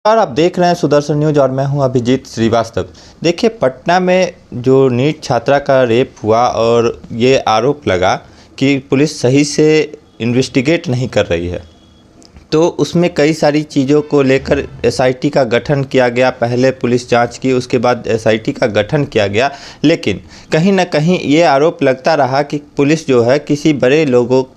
और आप देख रहे हैं सुदर्शन न्यूज और मैं हूं अभिजीत श्रीवास्तव। देखिए, पटना में जो नीट छात्रा का रेप हुआ और ये आरोप लगा कि पुलिस सही से इन्वेस्टिगेट नहीं कर रही है, तो उसमें कई सारी चीज़ों को लेकर एसआईटी का गठन किया गया। पहले पुलिस जांच की, उसके बाद एसआईटी का गठन किया गया। लेकिन कहीं ना कहीं ये आरोप लगता रहा कि पुलिस जो है किसी बड़े लोग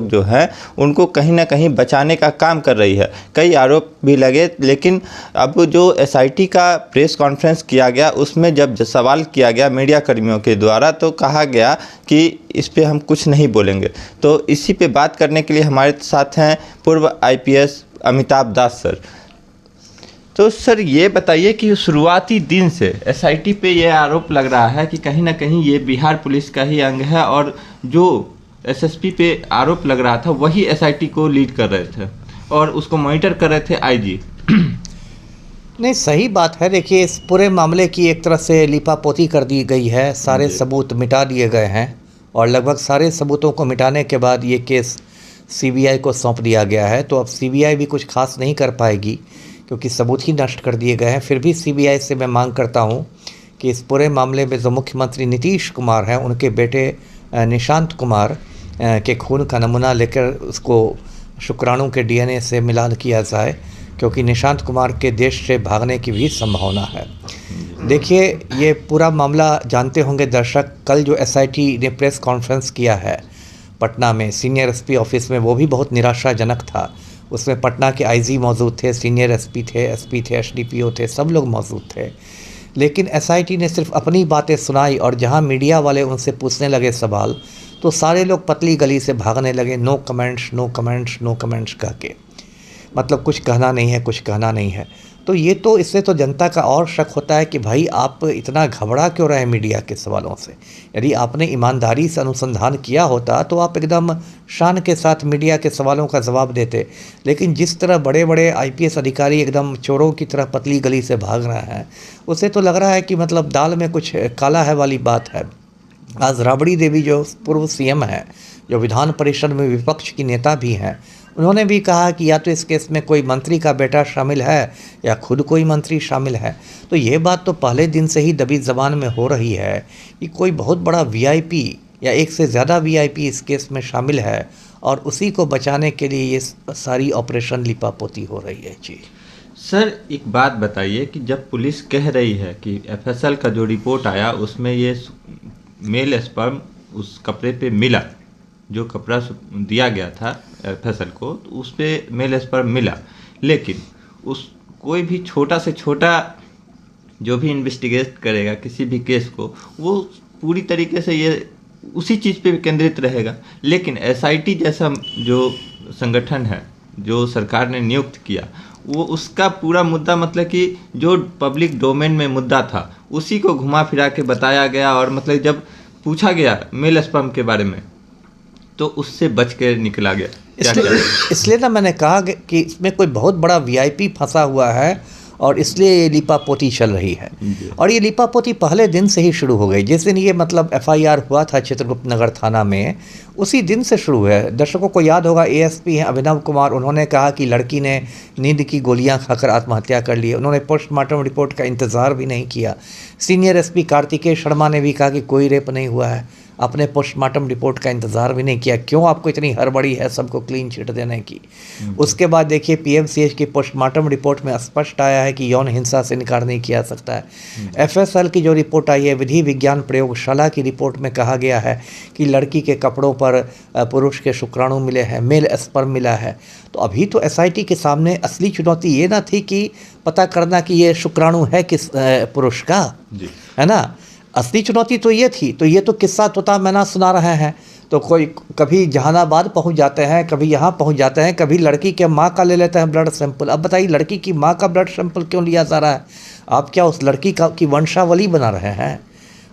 जो हैं उनको कहीं ना कहीं बचाने का काम कर रही है। कई आरोप भी लगे, लेकिन अब जो एसआईटी का प्रेस कॉन्फ्रेंस किया गया उसमें जब सवाल किया गया मीडिया कर्मियों के द्वारा, तो कहा गया कि इस पे हम कुछ नहीं बोलेंगे। तो इसी पे बात करने के लिए हमारे साथ हैं पूर्व आईपीएस अमिताभ दास सर। तो सर ये बताइए कि शुरुआती दिन से एसआईटी पे ये आरोप लग रहा है कि कहीं ना कहीं ये बिहार पुलिस का ही अंग है और जो एसएसपी पे आरोप लग रहा था वही एसआईटी को लीड कर रहे थे और उसको मॉनिटर कर रहे थे आईजी। नहीं, सही बात है। देखिए, इस पूरे मामले की एक तरह से लीपापोती कर दी गई है, सारे सबूत मिटा दिए गए हैं और लगभग सारे सबूतों को मिटाने के बाद ये केस सीबीआई को सौंप दिया गया है। तो अब सीबीआई भी कुछ खास नहीं कर पाएगी क्योंकि सबूत ही नष्ट कर दिए गए हैं। फिर भी सीबीआई से मैं मांग करता हूँ कि इस पूरे मामले में जो मुख्यमंत्री नीतीश कुमार हैं, उनके बेटे निशांत कुमार के खून का नमूना लेकर उसको शुक्राणु के डीएनए से मिलान किया जाए, क्योंकि निशांत कुमार के देश से भागने की भी संभावना है। देखिए, ये पूरा मामला जानते होंगे दर्शक, कल जो एसआईटी ने प्रेस कॉन्फ्रेंस किया है पटना में सीनियर एसपी ऑफिस में, वो भी बहुत निराशाजनक था। उसमें पटना के आईजी मौजूद थे, सीनियर एसपी थे, एसडीपीओ थे, सब लोग मौजूद थे। लेकिन एसआईटी ने सिर्फ अपनी बातें सुनाई और जहां मीडिया वाले उनसे पूछने लगे सवाल, तो सारे लोग पतली गली से भागने लगे, no comments, no comments, no comments कह के। मतलब कुछ कहना नहीं है, कुछ कहना नहीं है। तो ये तो इससे तो जनता का और शक होता है कि भाई आप इतना घबरा क्यों रहे मीडिया के सवालों से। यदि आपने ईमानदारी से अनुसंधान किया होता तो आप एकदम शान के साथ मीडिया के सवालों का जवाब देते। लेकिन जिस तरह बड़े बड़े आईपीएस अधिकारी एकदम चोरों की तरह पतली गली से भाग रहे हैं, उससे तो लग रहा है कि मतलब दाल में कुछ काला है वाली बात है। आज राबड़ी देवी जो पूर्व सीएम है, जो विधान परिषद में विपक्ष की नेता भी हैं, उन्होंने भी कहा कि या तो इस केस में कोई मंत्री का बेटा शामिल है या खुद कोई मंत्री शामिल है। तो ये बात तो पहले दिन से ही दबी ज़बान में हो रही है कि कोई बहुत बड़ा वीआईपी या एक से ज़्यादा वीआईपी इस केस में शामिल है और उसी को बचाने के लिए ये सारी ऑपरेशन लिपापोती हो रही है। जी सर, एक बात बताइए कि जब पुलिस कह रही है कि एफएसएल का जो रिपोर्ट आया उसमें ये मेल स्पर्म उस कपड़े पे मिला, जो कपड़ा दिया गया था एफएसएल को, तो उस पर मेल स्पर्म मिला, लेकिन उस कोई भी छोटा से छोटा जो भी इन्वेस्टिगेट करेगा किसी भी केस को, वो पूरी तरीके से ये उसी चीज़ पे केंद्रित रहेगा। लेकिन एसआईटी जैसा जो संगठन है जो सरकार ने नियुक्त किया, वो उसका पूरा मुद्दा मतलब कि जो पब्लिक डोमेन में मुद्दा था उसी को घुमा फिरा के बताया गया और मतलब जब पूछा गया मेल स्पर्म के बारे में तो उससे बच के निकला गया। इसलिए ना मैंने कहा कि इसमें कोई बहुत बड़ा वीआईपी फंसा हुआ है और इसलिए ये लीपापोती चल रही है। और ये लीपापोती पहले दिन से ही शुरू हो गई। जिस दिन ये मतलब एफआईआर हुआ था चित्रगुप्त नगर थाना में, उसी दिन से शुरू है। दर्शकों को याद होगा, एएसपी हैं अभिनव कुमार, उन्होंने कहा कि लड़की ने नींद की गोलियां खाकर आत्महत्या कर ली। उन्होंने पोस्टमार्टम रिपोर्ट का इंतज़ार भी नहीं किया। सीनियर एसपी कार्तिकेय शर्मा ने भी कहा कि कोई रेप नहीं हुआ है, अपने पोस्टमार्टम रिपोर्ट का इंतज़ार भी नहीं किया। क्यों आपको इतनी हड़बड़ी है सबको क्लीन चिट देने की? उसके बाद देखिए, पीएमसीएच की पोस्टमार्टम रिपोर्ट में स्पष्ट आया है कि यौन हिंसा से इनकार नहीं किया सकता है। एफएसएल की जो रिपोर्ट आई है, विधि विज्ञान प्रयोगशाला की रिपोर्ट में कहा गया है कि लड़की के कपड़ों पर पुरुष के शुक्राणु मिले हैं, मेल स्पर्म मिला है। तो अभी तो एसआईटी के सामने असली चुनौती ये ना थी कि पता करना कि ये शुक्राणु है किस पुरुष का, है ना। असली चुनौती तो ये थी। तो ये तो किस्सा तोता मैना सुना रहे हैं। तो कोई कभी जहानाबाद पहुंच जाते हैं, कभी यहाँ पहुंच जाते हैं, कभी लड़की के माँ का ले लेते हैं ब्लड सैंपल। अब बताइए, लड़की की माँ का ब्लड सैंपल क्यों लिया जा रहा है? आप क्या उस लड़की की वंशावली बना रहे हैं?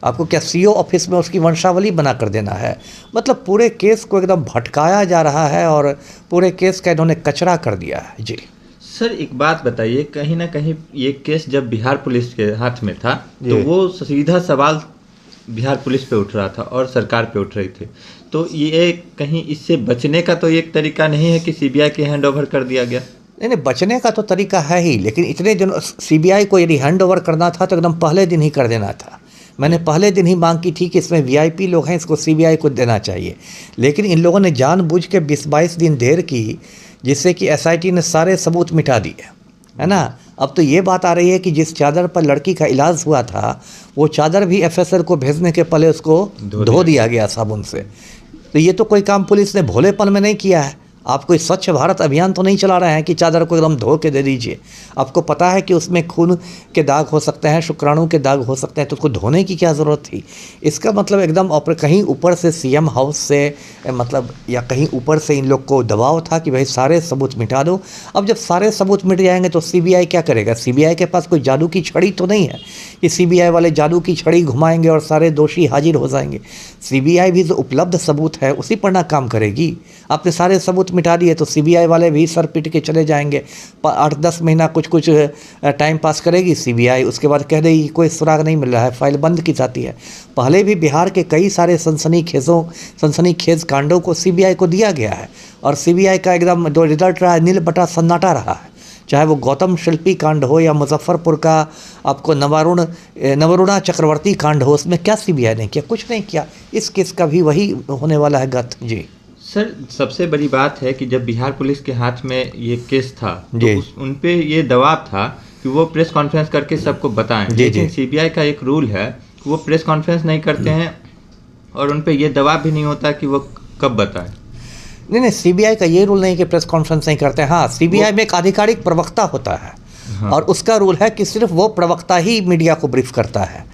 आपको क्या सीओ ऑफिस में उसकी वंशावली बना कर देना है? मतलब पूरे केस को एकदम भटकाया जा रहा है और पूरे केस का इन्होंने कचरा कर दिया है। जी सर, एक बात बताइए, कहीं ना कहीं ये केस जब बिहार पुलिस के हाथ में था तो वो सीधा सवाल बिहार पुलिस पे उठ रहा था और सरकार पे उठ रही थी। तो ये कहीं इससे बचने का तो एक तरीका नहीं है कि सीबीआई के हैंड ओवर कर दिया गया? नहीं, बचने का तो तरीका है ही, लेकिन इतने दिन सीबीआई को यदि हैंड ओवर करना था तो एकदम पहले दिन ही कर देना था। मैंने पहले दिन ही मांग की थी कि इसमें वीआईपी लोग हैं, इसको सीबीआई को देना चाहिए, लेकिन इन लोगों ने जानबूझ के 20-22 दिन देर की, जिससे कि एसआईटी ने सारे सबूत मिटा दिए, है ना। अब तो ये बात आ रही है कि जिस चादर पर लड़की का इलाज हुआ था वो चादर भी एफएसएल को भेजने के पहले उसको धो दिया गया साबुन से। तो ये तो कोई काम पुलिस ने भोलेपन में नहीं किया है। आप कोई स्वच्छ भारत अभियान तो नहीं चला रहे हैं कि चादर को एकदम धो के दे दीजिए। आपको पता है कि उसमें खून के दाग हो सकते हैं, शुक्राणु के दाग हो सकते हैं, तो उसको धोने की क्या ज़रूरत थी। इसका मतलब एकदम कहीं ऊपर से सीएम हाउस से मतलब या कहीं ऊपर से इन लोग को दबाव था कि भाई सारे सबूत मिटा दो। अब जब सारे सबूत मिट जाएंगे तो सीबीआई क्या करेगा। सीबीआई के पास कोई जादू की छड़ी तो नहीं है कि सीबीआई वाले जादू की छड़ी घुमाएंगे और सारे दोषी हाजिर हो जाएंगे। सीबीआई भी जो उपलब्ध सबूत है उसी पर ना काम करेगी। आपने सारे सबूत मिटा दिए तो सीबीआई वाले भी सर पीट के चले जाएंगे। 8-10 महीना कुछ टाइम पास करेगी सीबीआई, उसके बाद कह देगी कोई सुराग नहीं मिल रहा है, फाइल बंद की जाती है। पहले भी बिहार के कई सारे सनसनीखेज कांडों को सीबीआई को दिया गया है और सीबीआई का एकदम जो रिजल्ट रहा है नील बटा सन्नाटा रहा है। चाहे वो गौतम शिल्पी कांड हो या मुजफ्फरपुर का आपको नवरुणा चक्रवर्ती कांड हो, उसमें क्या सीबीआई ने किया? कुछ नहीं किया। इस केस का भी वही होने वाला है गत। जी सर, सबसे बड़ी बात है कि जब बिहार पुलिस के हाथ में ये केस था तो उन पे ये दबाव था कि वो प्रेस कॉन्फ्रेंस करके सबको बताएं, लेकिन सीबीआई का एक रूल है कि वो प्रेस कॉन्फ्रेंस नहीं करते हैं और उन पे ये दबाव भी नहीं होता कि वो कब बताएं। नहीं, सीबीआई का ये रूल नहीं कि प्रेस कॉन्फ्रेंस नहीं करते हैं। हाँ, सीबीआई में एक आधिकारिक प्रवक्ता होता है। हाँ। और उसका रूल है कि सिर्फ वो प्रवक्ता ही मीडिया को ब्रीफ करता है।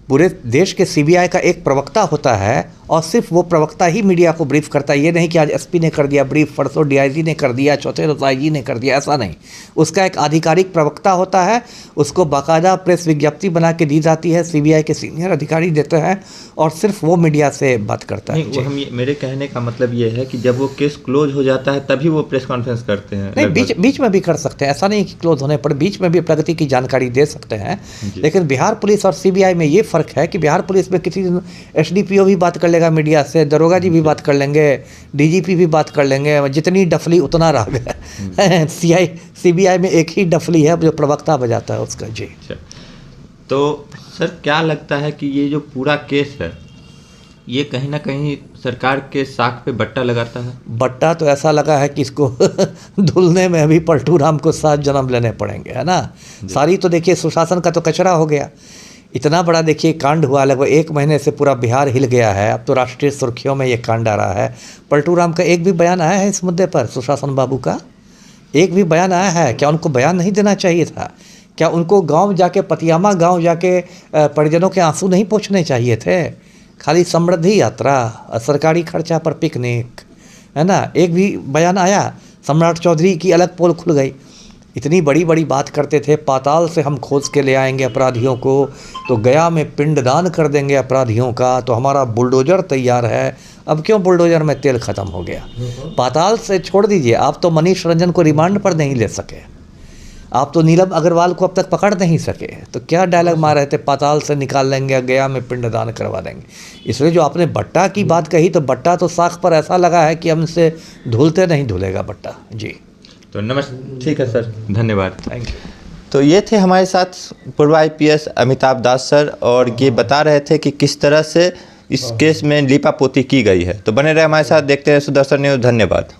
पूरे देश के सीबीआई का एक प्रवक्ता होता है और सिर्फ वो प्रवक्ता ही मीडिया को ब्रीफ करता है। ये नहीं कि आज एसपी ने कर दिया ब्रीफ, परसों डीआईजी ने कर दिया, चौथे रोज आईजी ने कर दिया, ऐसा नहीं। उसका एक आधिकारिक प्रवक्ता होता है, उसको बाकायदा प्रेस विज्ञप्ति बना के दी जाती है, सीबीआई के सीनियर अधिकारी देते हैं और सिर्फ वो मीडिया से बात करता है। मेरे कहने का मतलब ये है कि जब वो केस क्लोज हो जाता है तभी वो प्रेस कॉन्फ्रेंस करते हैं। नहीं, बीच में भी कर सकते हैं, ऐसा नहीं कि क्लोज होने पर बीच में भी प्रगति की जानकारी दे सकते हैं। लेकिन बिहार पुलिस और सीबीआई में ये फ़र्क है कि बिहार पुलिस में किसी दिन एसडीपीओ भी बात कर लेगा मीडिया से, दरोगा जी भी बात कर लेंगे, डीजीपी भी बात कर लेंगे, जितनी डफली उतना राग है। सीबीआई में एक ही डफली है जो प्रवक्ता बजाता है उसका। जी तो सर, क्या लगता है कि ये जो पूरा केस है ये कहीं ना कहीं सरकार के साख पे बट्टा लगाता है? बट्टा तो ऐसा लगा है कि इसको धुलने में अभी पलटू राम को 7 जन्म लेने पड़ेंगे, है ना। सारी तो देखिए सुशासन का तो कचरा हो गया। इतना बड़ा देखिए कांड हुआ, लगभग 1 महीने से पूरा बिहार हिल गया है। अब तो राष्ट्रीय सुर्खियों में ये कांड आ रहा है। पलटू राम का एक भी बयान आया है इस मुद्दे पर? सुशासन बाबू का एक भी बयान आया है? क्या उनको बयान नहीं देना चाहिए था? क्या उनको गांव जाके, पतियामा गांव जाके परिजनों के आंसू नहीं पोंछने चाहिए थे? खाली समृद्धि यात्रा, सरकारी खर्चा पर पिकनिक, है ना। एक भी बयान आया? सम्राट चौधरी की अलग पोल खुल गई। इतनी बड़ी बड़ी बात करते थे, पाताल से हम खोज के ले आएंगे अपराधियों को, तो गया में पिंडदान कर देंगे अपराधियों का, तो हमारा बुलडोजर तैयार है। अब क्यों बुलडोजर में तेल ख़त्म हो गया? पाताल से छोड़ दीजिए, आप तो मनीष रंजन को रिमांड पर नहीं ले सके, आप तो नीलम अग्रवाल को अब तक पकड़ नहीं सके, तो क्या डायलॉग मार रहे थे, पाताल से निकाल लेंगे, गया में पिंडदान करवा देंगे। इसलिए जो आपने बट्टा की बात कही, तो बट्टा तो साख पर ऐसा लगा है कि हमसे धुलते नहीं धुलेगा बट्टा। जी तो नमस्ते। ठीक है सर, धन्यवाद, थैंक यू। तो ये थे हमारे साथ पूर्व आईपीएस अमिताभ दास सर, और ये बता रहे थे कि किस तरह से इस केस में लीपापोती की गई है। तो बने रहे हमारे साथ, देखते रहे सुदर्शन न्यूज़। धन्यवाद।